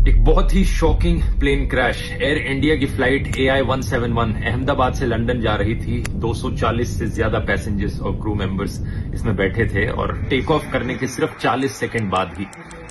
एक बहुत ही shocking plane crash. Air India की फ्लाइट AI-171 अहमदाबाद से लंदन जा रही थी। 240 से ज्यादा पैसेंजर्स और क्रू मेंबर्स इसमें बैठे थे और टेक ऑफ करने के सिर्फ 40 सेकंड बाद ही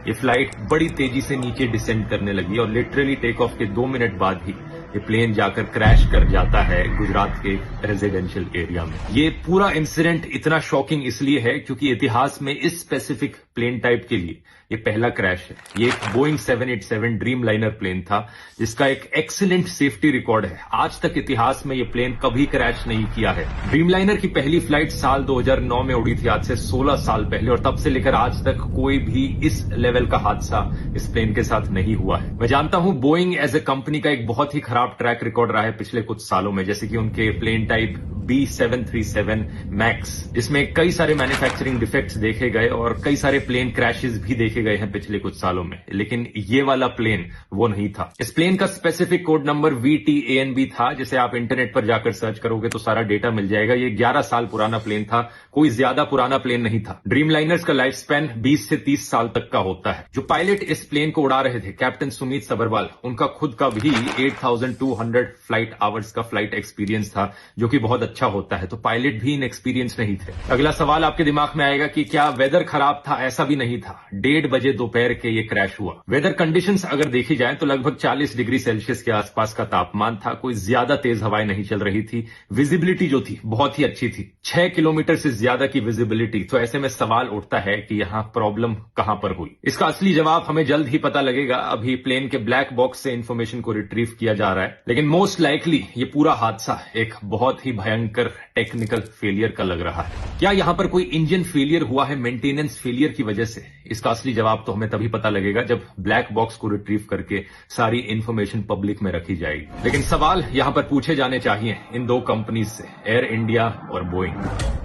ये फ्लाइट बड़ी तेजी से नीचे डिसेंड करने लगी और लिटरली टेक ऑफ के 2 मिनट बाद ही ये प्लेन जाकर क्रैश कर जाता है गुजरात के रेजिडेंशियल एरिया में। ये पूरा इंसिडेंट इतना शॉकिंग इसलिए है क्योंकि इतिहास में इस स्पेसिफिक प्लेन टाइप के लिए ये पहला क्रैश है। ये एक बोइंग 787 ड्रीम लाइनर प्लेन था जिसका एक एक्सीलेंट सेफ्टी रिकॉर्ड है। आज तक इतिहास में ये प्लेन कभी क्रैश नहीं किया है। ड्रीम लाइनर की पहली फ्लाइट साल 2009 में उड़ी थी, आज से 16 साल पहले, और तब से लेकर आज तक कोई भी इस लेवल का हादसा इस प्लेन के साथ नहीं हुआ है। मैं जानता हूं बोइंग एज ए कंपनी का एक बहुत ही खराब ट्रैक रिकॉर्ड रहा है पिछले कुछ सालों में, जैसे कि उनके प्लेन टाइप B737 मैक्स, जिसमें कई सारे मैन्युफैक्चरिंग डिफेक्ट्स देखे गए और कई सारे प्लेन क्रैशेस भी देखे गए हैं पिछले कुछ सालों में, लेकिन ये वाला प्लेन वो नहीं था। इस प्लेन का स्पेसिफिक कोड नंबर VTANB था, जिसे आप इंटरनेट पर जाकर सर्च करोगे तो सारा डेटा मिल जाएगा। ये 11 साल पुराना प्लेन था, कोई ज्यादा पुराना प्लेन नहीं था। ड्रीम लाइनर्स का लाइफ स्पैन 20 से 30 साल तक का होता है। जो पायलट इस प्लेन को उड़ा रहे थे, कैप्टन सुमित सबरवाल, उनका खुद का भी 8200 फ्लाइट आवर्स का फ्लाइट एक्सपीरियंस था, जो कि बहुत अच्छा होता है। तो पायलट भी इनएक्सपीरियंस नहीं थे। अगला सवाल आपके दिमाग में आएगा कि क्या वेदर खराब था? ऐसा भी नहीं था। 1:30 बजे दोपहर के ये क्रैश हुआ। वेदर कंडीशंस अगर देखी जाए तो लगभग 40 डिग्री सेल्सियस के आसपास का तापमान था। कोई ज्यादा तेज हवाएं नहीं चल रही थी। विजिबिलिटी जो थी बहुत ही अच्छी थी, 6 किलोमीटर से ज्यादा की विजिबिलिटी। तो ऐसे में सवाल उठता है कि यहां प्रॉब्लम कहां पर हुई। इसका असली जवाब हमें जल्द ही पता लगेगा। अभी प्लेन के ब्लैक बॉक्स से इंफॉर्मेशन को रिट्रीव किया जा रहा है, लेकिन मोस्ट लाइकली ये पूरा हादसा एक बहुत ही भयंकर टेक्निकल फेलियर का लग रहा है। क्या यहां पर कोई इंजन फेलियर हुआ है मेंटेनेंस फेलियर की वजह से? इसका असली जवाब तो हमें तभी पता लगेगा जब ब्लैक बॉक्स को रिट्रीव करके सारी इंफॉर्मेशन पब्लिक में रखी जाएगी। लेकिन सवाल यहां पर पूछे जाने चाहिए इन दो कंपनीज से, एयर इंडिया और बोइंग।